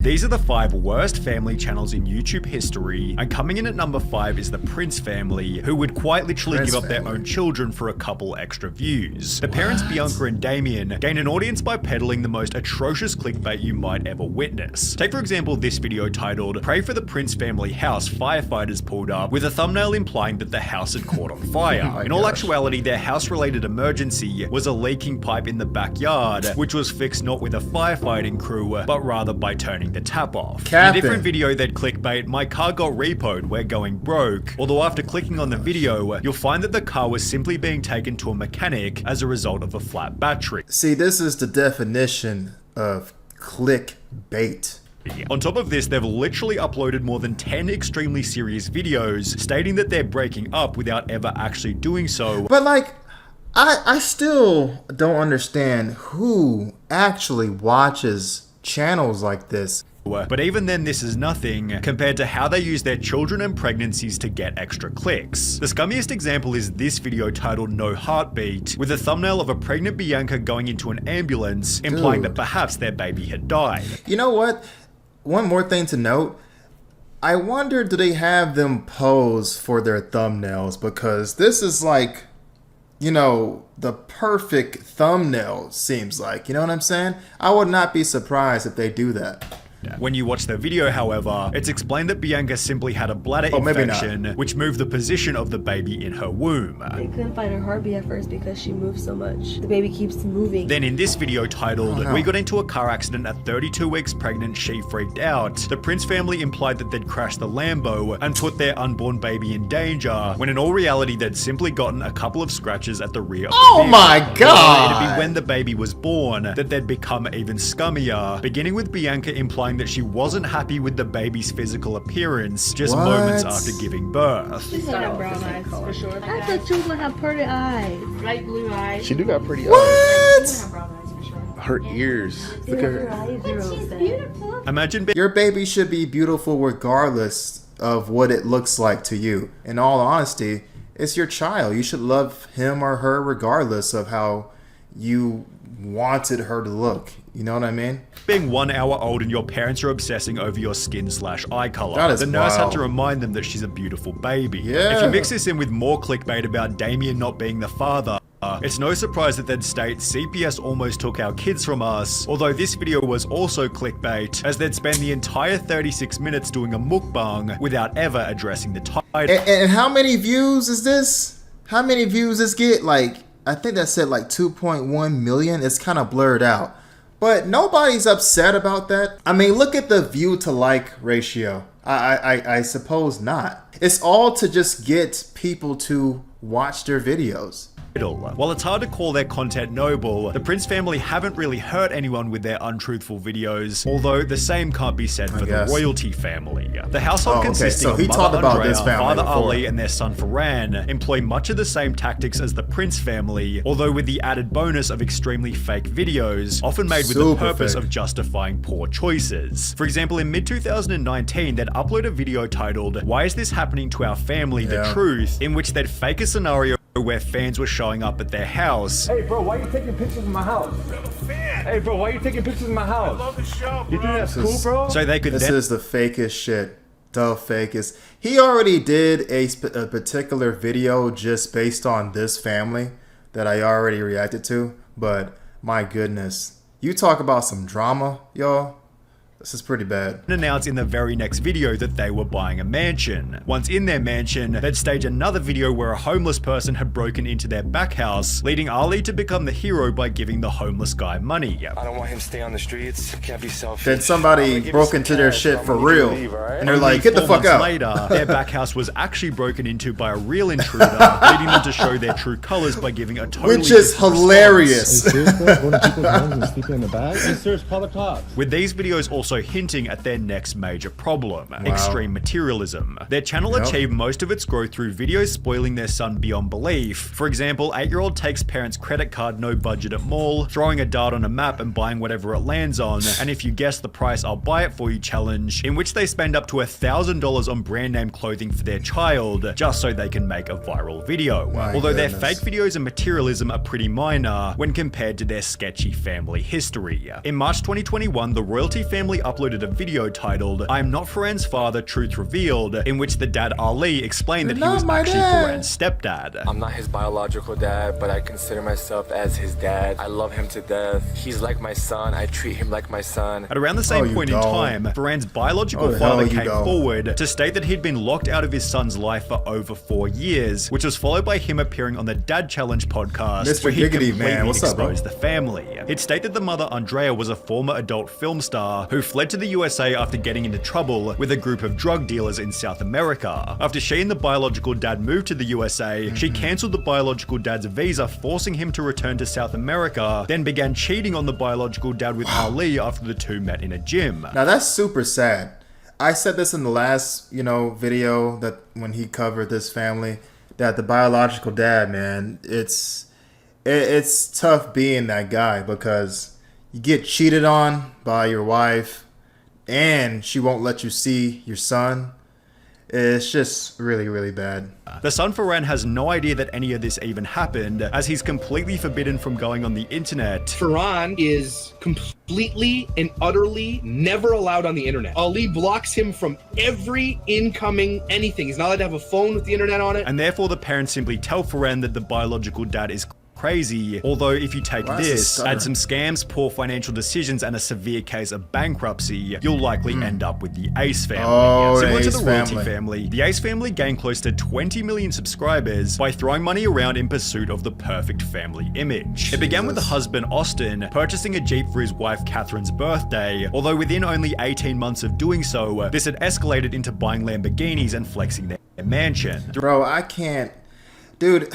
These are the 5 worst family channels in YouTube history, and coming in at number 5 is the Prince family, who would quite literally give up their own children for a couple extra views. The parents Bianca and Damien gain an audience by peddling the most atrocious clickbait you might ever witness. Take for example this video titled, "Pray for the Prince family house firefighters pulled up," with a thumbnail implying that the house had caught on fire. In all actuality, their house-related emergency was a leaking pipe in the backyard, which was fixed not with a firefighting crew, but rather by turning the tap off. In a different video they'd clickbait, "My car got repoed, we're going broke," although after clicking on the video, you'll find that the car was simply being taken to a mechanic as a result of a flat battery. See, this is the definition of clickbait. On top of this, they've literally uploaded more than 10 extremely serious videos stating that they're breaking up without ever actually doing so. But like, I still don't understand who actually watches channels like this. But even then, this is nothing compared to how they use their children and pregnancies to get extra clicks. The scummiest example is this video titled "No Heartbeat," with a thumbnail of a pregnant Bianca going into an ambulance, implying that perhaps their baby had died. You know what? One more thing to note. I wonder, do they have them pose for their thumbnails? Because this is like, you know, the perfect thumbnail, seems like. You know what I'm saying? I would not be surprised if they do that. When you watch the video, however, it's explained that Bianca simply had a bladder infection, which moved the position of the baby in her womb. They couldn't find her heartbeat at first because she moved so much. The baby keeps moving. Then in this video titled, "We got into a car accident at 32 weeks pregnant, she freaked out," the Prince family implied that they'd crashed the Lambo and put their unborn baby in danger, when in all reality they'd simply gotten a couple of scratches at the rear of the vehicle. Oh my god! It'd be when the baby was born that they'd become even scummier, beginning with Bianca implying that she wasn't happy with the baby's physical appearance just moments after giving birth. She's gonna have brown eyes for sure. I thought she was gonna have pretty eyes. Light blue eyes. She do got pretty eyes. What? Brown eyes for sure. Her ears. Look at her. But she's beautiful. Imagine your baby should be beautiful regardless of what it looks like to you. In all honesty, it's your child. You should love him or her regardless of how you wanted her to look. You know what I mean? Being 1 hour old and your parents are obsessing over your skin/eye color. That is the nurse wild. had to remind them that she's a beautiful baby. Yeah. If you mix this in with more clickbait about Damien not being the father, it's no surprise that they'd state CPS almost took our kids from us, although this video was also clickbait, as they'd spend the entire 36 minutes doing a mukbang without ever addressing the title. And how many views is this? How many views this get? Like, I think that said like 2.1 million. It's kind of blurred out. But nobody's upset about that. I mean, look at the view to like ratio. I suppose not. It's all to just get people to watch their videos. While it's hard to call their content noble, the Prince family haven't really hurt anyone with their untruthful videos, although the same can't be said for the royalty family. The household consisting of Mother Andrea, Father Ali, and their son Ferran employ much of the same tactics as the Prince family, although with the added bonus of extremely fake videos, often made with the purpose of justifying poor choices. For example, in mid-2019, they'd upload a video titled, "Why is this happening to our family? The truth," in which they'd fake a scenario where fans were showing up at their house. "Hey bro, why are you taking pictures of my house? Hey bro, why are you taking pictures of my house? I love the show, bro. You think that's cool, bro?" So they could This is the fakest shit. The fakest. He already did a particular video just based on this family that I already reacted to, but my goodness. You talk about some drama, y'all. This is pretty bad. Announced in the very next video that they were buying a mansion. Once in their mansion, they'd stage another video where a homeless person had broken into their back house, leading Ali to become the hero by giving the homeless guy money. I don't want him to stay on the streets. Can't be selfish. Then somebody broke into their shit for real. And they're like, get the fuck out. Later, their back house was actually broken into by a real intruder, leading them to show their true colors by giving a totally which is hilarious. With these videos also hinting at their next major problem, extreme materialism. Their channel achieved most of its growth through videos spoiling their son beyond belief. For example, 8-year-old takes parents' credit card no budget at mall, throwing a dart on a map and buying whatever it lands on, and if you guess the price, I'll buy it for you challenge, in which they spend up to $1,000 on brand name clothing for their child, just so they can make a viral video. Although their fake videos and materialism are pretty minor when compared to their sketchy family history. In March 2021, the royalty family recently uploaded a video titled "I'm Not Farhan's Father, Truth Revealed," in which the dad Ali explained that he was actually Farhan's stepdad. I'm not his biological dad, but I consider myself as his dad. I love him to death. He's like my son. I treat him like my son. At around the same point in time, Farhan's biological father came forward to state that he'd been locked out of his son's life for over 4 years, which was followed by him appearing on the Dad Challenge podcast, where he completely exposed the family. He'd stated the mother, Andrea, was a former adult film star who fled to the USA after getting into trouble with a group of drug dealers in South America. After she and the biological dad moved to the USA, she cancelled the biological dad's visa, forcing him to return to South America, then began cheating on the biological dad with Ali after the two met in a gym. Now that's super sad. I said this in the last, video that when he covered this family, that the biological dad, man, it's tough being that guy because you get cheated on by your wife and she won't let you see your son. It's just really, really bad. The son Farhan has no idea that any of this even happened, as he's completely forbidden from going on the internet. Farhan is completely and utterly never allowed on the internet. Ali blocks him from every incoming anything. He's not allowed to have a phone with the internet on it. And therefore the parents simply tell Farhan that the biological dad is crazy. Although if you take this, add some scams, poor financial decisions, and a severe case of bankruptcy, you'll likely end up with the Ace family. Similar to the royalty family, the Ace family gained close to 20 million subscribers by throwing money around in pursuit of the perfect family image. It began with the husband Austin purchasing a Jeep for his wife Catherine's birthday, although within only 18 months of doing so, this had escalated into buying Lamborghinis and flexing their mansion. Bro, I can't... Dude...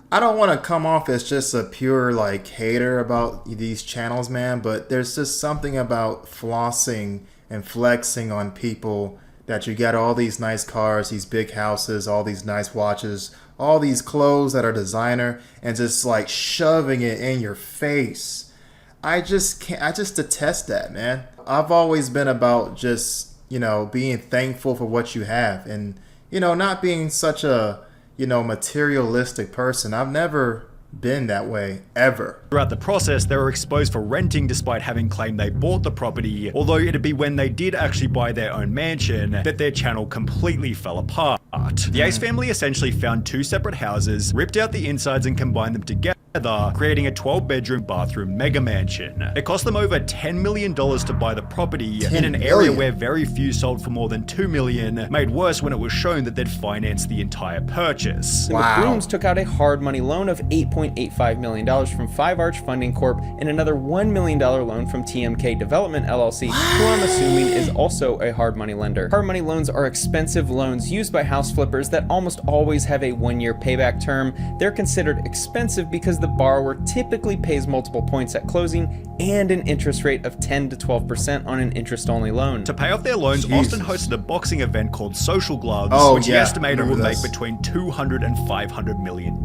I don't want to come off as just a pure hater about these channels, man, but there's just something about flossing and flexing on people that you get all these nice cars, these big houses, all these nice watches, all these clothes that are designer, and just shoving it in your face. I just detest that, man. I've always been about just, being thankful for what you have and, not being such a materialistic person. I've never been that way, ever. Throughout the process, they were exposed for renting despite having claimed they bought the property, although it'd be when they did actually buy their own mansion that their channel completely fell apart. The Ace family essentially found 2 separate houses, ripped out the insides and combined them together, creating a 12-bedroom bathroom mega mansion. It cost them over $10 million to buy the property in an area where very few sold for more than $2 million, made worse when it was shown that they'd financed the entire purchase. The Brooms took out a hard money loan of $8.85 million from Five Arch Funding Corp and another $1 million loan from TMK Development LLC, who I'm assuming is also a hard money lender. Hard money loans are expensive loans used by house flippers that almost always have a 1-year payback term. They're considered expensive because the borrower typically pays multiple points at closing and an interest rate of 10 to 12% on an interest-only loan. To pay off their loans, Austin hosted a boxing event called Social Gloves, which he estimated would make between $200 and $500 million.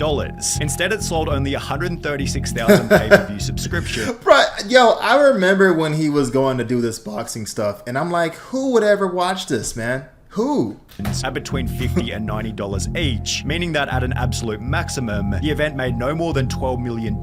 Instead, it sold only 136,000 pay-per-view subscriptions. Bro, I remember when he was going to do this boxing stuff, and I'm like, who would ever watch this, man? Who? At between $50 and $90 each, meaning that at an absolute maximum, the event made no more than $12 million,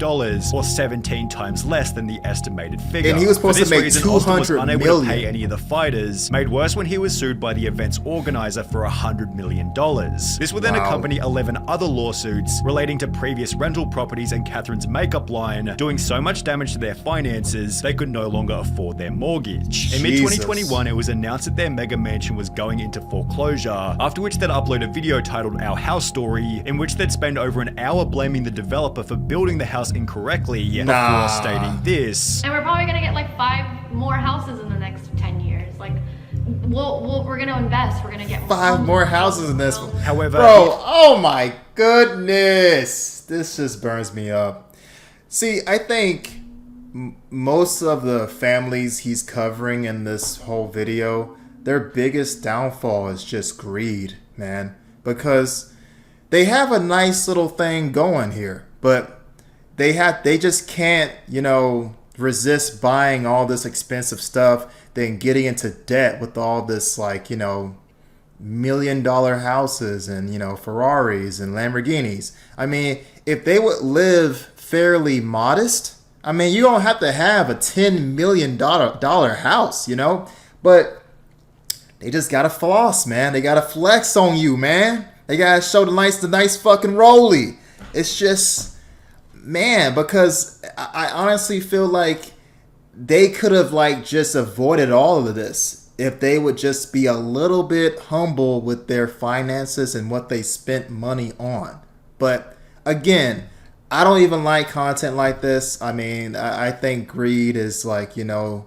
or 17 times less than the estimated figure. And he was supposed to make Austin was $200 unable million. to pay any of the fighters, made worse when he was sued by the event's organizer for $100 million. This would then accompany 11 other lawsuits relating to previous rental properties and Catherine's makeup line, doing so much damage to their finances, they could no longer afford their mortgage. In mid-2021, it was announced that their mega mansion was going into foreclosure, after which they'd upload a video titled Our House Story, in which they'd spend over an hour blaming the developer for building the house incorrectly, before stating this. And we're probably gonna get 5 more houses in the next 10 years. We're gonna invest, we're gonna get 5 more houses in this one. However, bro, oh my goodness. This just burns me up. See, I think most of the families he's covering in this whole video, their biggest downfall is just greed, man. Because they have a nice little thing going here, but they just can't, resist buying all this expensive stuff, then getting into debt with all this $1 million houses and, Ferraris and Lamborghinis. I mean, if they would live fairly modest, I mean, you don't have to have a $10 million house, you know? But they just gotta floss, man. They gotta flex on you, man. They gotta show the nice fucking rollie. It's just, man, because I honestly feel like they could have like just avoided all of this if they would just be a little bit humble with their finances and what they spent money on. But again, I don't even like content like this. I mean, I think greed is like, you know,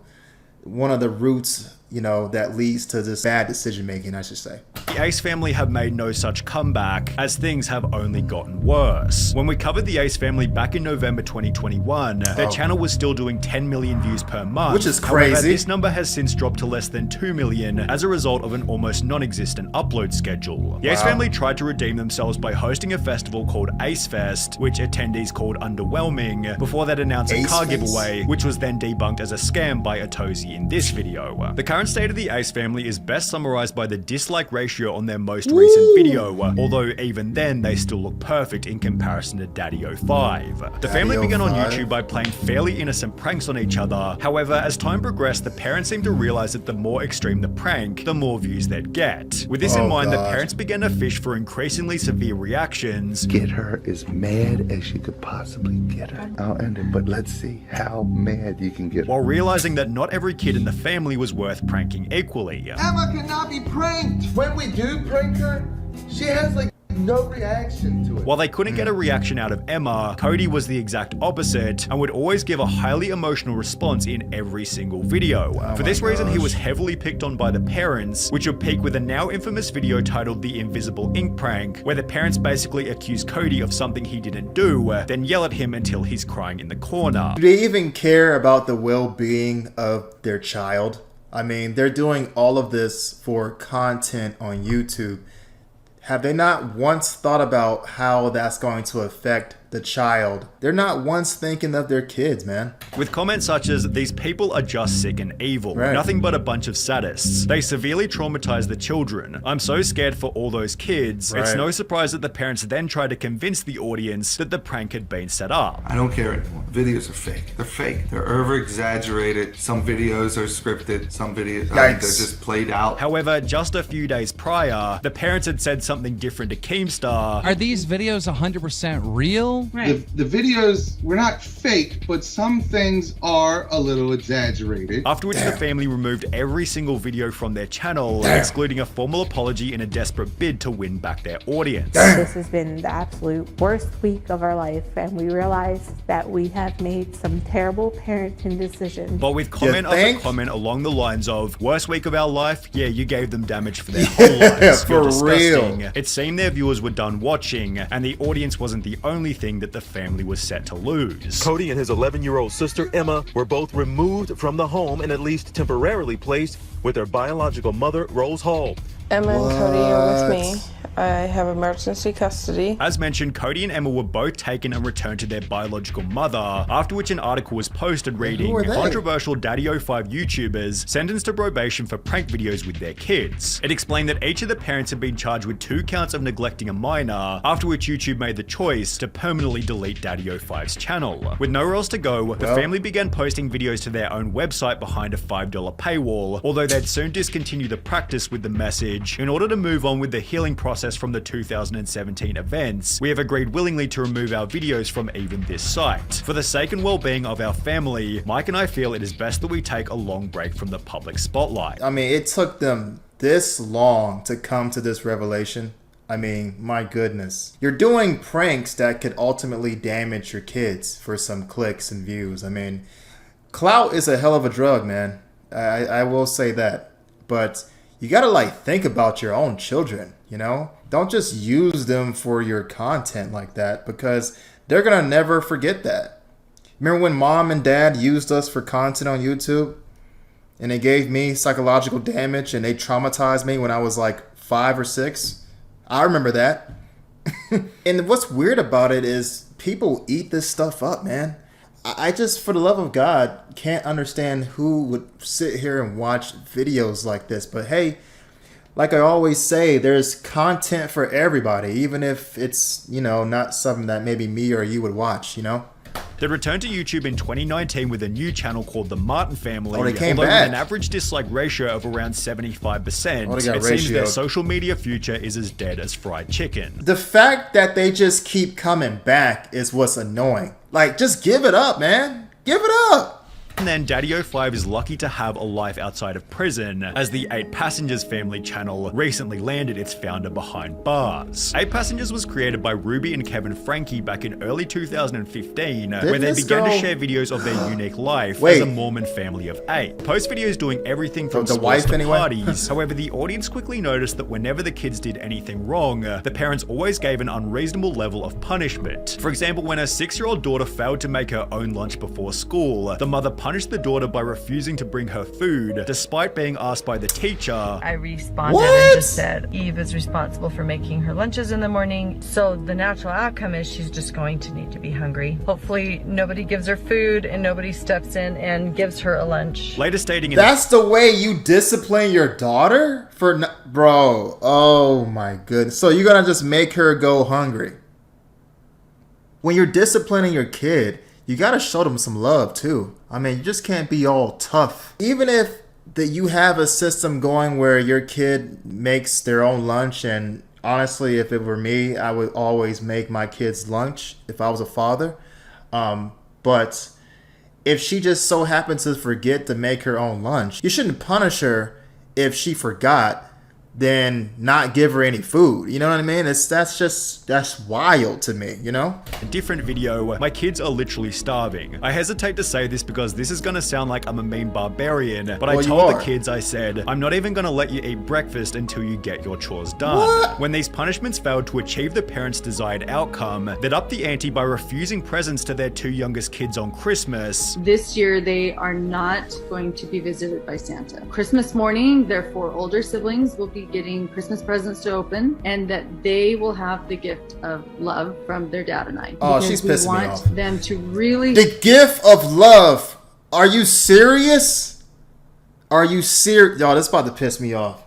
one of the roots, you know, that leads to this bad decision making, I should say. The Ace family have made no such comeback, as things have only gotten worse. When we covered the Ace family back in November 2021, their channel was still doing 10 million views per month. Which is crazy. However, this number has since dropped to less than 2 million as a result of an almost non-existent upload schedule. The Ace family tried to redeem themselves by hosting a festival called Ace Fest, which attendees called underwhelming, before they'd announce a car giveaway, which was then debunked as a scam by Atozy in this video. The current state of the Ace family is best summarized by the dislike ratio on their most recent video, although even then they still look perfect in comparison to DaddyOFive. The family began on YouTube by playing fairly innocent pranks on each other. However, as time progressed, the parents seemed to realize that the more extreme the prank, the more views they'd get. With this in mind, the parents began to fish for increasingly severe reactions. Get her as mad as you could possibly get her. I'll end it, but let's see how mad you can get her. While realizing that not every kid in the family was worth pranking equally. Emma cannot be pranked. When we do prank her, she has like no reaction to it. While they couldn't get a reaction out of Emma, Cody was the exact opposite and would always give a highly emotional response in every single video. For this reason, he was heavily picked on by the parents, which would peak with a now infamous video titled The Invisible Ink Prank, where the parents basically accuse Cody of something he didn't do, then yell at him until he's crying in the corner. Do they even care about the well-being of their child? I mean, they're doing all of this for content on YouTube. Have they not once thought about how that's going to affect the child? They're not once thinking of their kids, man. With comments such as, "These people are just sick and evil, nothing but a bunch of sadists. They severely traumatize the children. I'm so scared for all those kids." It's no surprise that the parents then tried to convince the audience that the prank had been set up. I don't care anymore. Videos are fake. They're fake. They're over-exaggerated. Some videos are scripted. Some videos they're just played out. However, just a few days prior, the parents had said something different to Keemstar. Are these videos 100% real? Right. The videos were not fake, but some things are a little exaggerated. After which the family removed every single video from their channel, excluding a formal apology in a desperate bid to win back their audience. This has been the absolute worst week of our life, and we realize that we have made some terrible parenting decisions. But with comment after comment along the lines of, "Worst week of our life? Yeah, you gave them damage for their whole lives. You're disgusting." It seemed their viewers were done watching, and the audience wasn't the only thing that the family was set to lose. Cody and his 11-year-old sister Emma were both removed from the home and at least temporarily placed with their biological mother, Rose Hall. Emma and Cody are with me. I have emergency custody. As mentioned, Cody and Emma were both taken and returned to their biological mother, after which an article was posted reading, "Controversial DaddyOFive YouTubers sentenced to probation for prank videos with their kids." It explained that each of the parents had been charged with 2 counts of neglecting a minor, after which YouTube made the choice to permanently delete DaddyOFive's channel. With nowhere else to go, the family began posting videos to their own website behind a $5 paywall, although they'd soon discontinue the practice with the message, "In order to move on with the healing process from the 2017 events, we have agreed willingly to remove our videos from even this site. For the sake and well-being of our family, Mike and I feel it is best that we take a long break from the public spotlight." I mean, it took them this long to come to this revelation. I mean, my goodness. You're doing pranks that could ultimately damage your kids for some clicks and views. I mean, clout is a hell of a drug, man. I will say that. But you gotta like think about your own children, you know? Don't just use them for your content like that, because they're gonna never forget that. Remember when mom and dad used us for content on YouTube and they gave me psychological damage and they traumatized me when I was like 5 or 6? I remember that. And what's weird about it is people eat this stuff up, man. I just, for the love of God, can't understand who would sit here and watch videos like this. But hey, like I always say, there's content for everybody, even if it's, you know, not something that maybe me or you would watch, you know? They returned to YouTube in 2019 with a new channel called The Martin Family. Oh, they came although back. with an average dislike ratio of around 75%, Oh, they got it seems their ratioed. social media future is as dead as fried chicken. The fact that they just keep coming back is what's annoying. Like, just give it up, man. Give it up. And then DaddyOFive is lucky to have a life outside of prison, as the 8 Passengers family channel recently landed its founder behind bars. 8 Passengers was created by Ruby and Kevin Frankie back in early 2015, where they began to share videos of their unique life as a Mormon family of 8. Post videos doing everything from the sports wife to anyway? parties. However, the audience quickly noticed that whenever the kids did anything wrong, the parents always gave an unreasonable level of punishment. For example, when her 6-year-old daughter failed to make her own lunch before school, the mother punished the daughter by refusing to bring her food, despite being asked by the teacher. I responded and just said, Eve is responsible for making her lunches in the morning, so the natural outcome is she's just going to need to be hungry. Hopefully nobody gives her food and nobody steps in and gives her a lunch. Later stating in That's the way you discipline your daughter? Bro, oh my goodness. So you're gonna just make her go hungry? When you're disciplining your kid, you gotta show them some love too. I mean, you just can't be all tough. Even if you have a system going where your kid makes their own lunch, and honestly, if it were me, I would always make my kids lunch if I was a father. But if she just so happens to forget to make her own lunch, you shouldn't punish her if she forgot, then not give her any food. You know what I mean? That's wild to me, you know? a different video, my kids are literally starving. I hesitate to say this because this is gonna sound like I'm a mean barbarian, but I told the kids, I said, I'm not even gonna let you eat breakfast until you get your chores done. What? When these punishments failed to achieve the parents' desired outcome, they'd up the ante by refusing presents to their 2 youngest kids on Christmas. This year, they are not going to be visited by Santa. Christmas morning, their 4 older siblings will be getting Christmas presents to open, and that they will have the gift of love from their dad and I. Oh, she's pissing me off. We want them to really... The gift of love. Are you serious? Are you serious? Y'all, this is about to piss me off.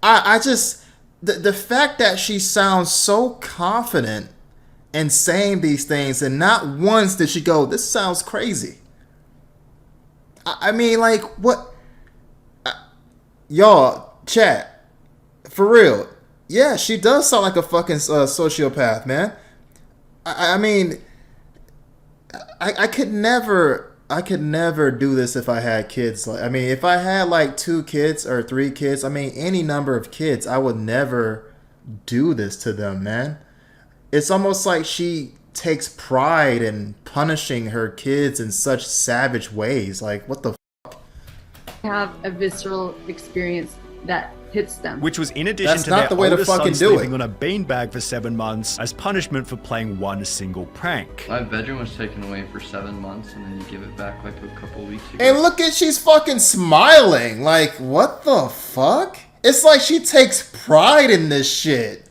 I just... The fact that she sounds so confident in saying these things, and not once did she go, this sounds crazy. I mean, like, what? Y'all, chat. For real. Yeah, she does sound like a fucking sociopath, man. I mean, I could never do this if I had kids. I mean, if I had like 2 kids or 3 kids, I mean, any number of kids, I would never do this to them, man. It's almost like she takes pride in punishing her kids in such savage ways. Like, what the fuck? have a visceral experience that hits them. Which was in addition to their oldest son sleeping on a beanbag for 7 months as punishment for playing one single prank. My bedroom was taken away for 7 months, and then you give it back like a couple weeks ago. And look at, she's fucking smiling. Like, what the fuck? It's like she takes pride in this shit.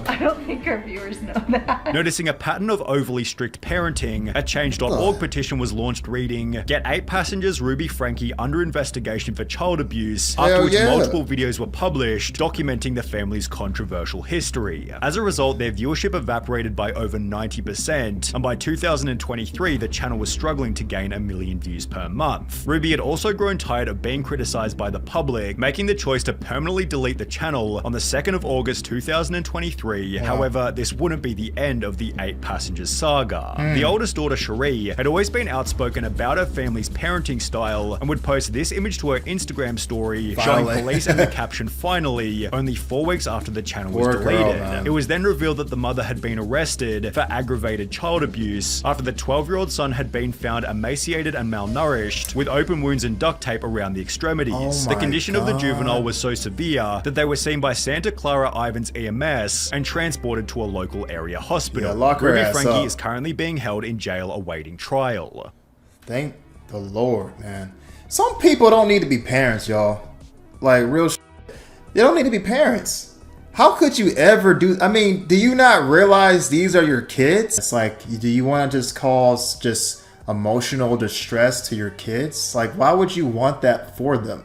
I don't think our viewers know that. Noticing a pattern of overly strict parenting, a Change.org petition was launched reading, "Get 8 Passengers Ruby Frankie under investigation for child abuse," after which multiple videos were published documenting the family's controversial history. As a result, their viewership evaporated by over 90%, and by 2023, the channel was struggling to gain 1 million views per month. Ruby had also grown tired of being criticized by the public, making the choice to permanently delete the channel on the 2nd of August 2023. However, this wouldn't be the end of the 8 Passengers saga. The oldest daughter, Cherie, had always been outspoken about her family's parenting style and would post this image to her Instagram story showing police and the caption "Finally," only 4 weeks after the channel was deleted. It was then revealed that the mother had been arrested for aggravated child abuse after the 12-year-old son had been found emaciated and malnourished with open wounds and duct tape around the extremities. The condition of the juvenile was so severe that they were seen by Santa Clara Ivan's EMS and transported to a local area hospital. Ruby Frankie is currently being held in jail awaiting trial. Thank the Lord, man. Some people don't need to be parents, y'all. Like, real shit. They don't need to be parents. How could you ever do... I mean, do you not realize these are your kids? It's like, do you want to just cause just emotional distress to your kids? Like, why would you want that for them?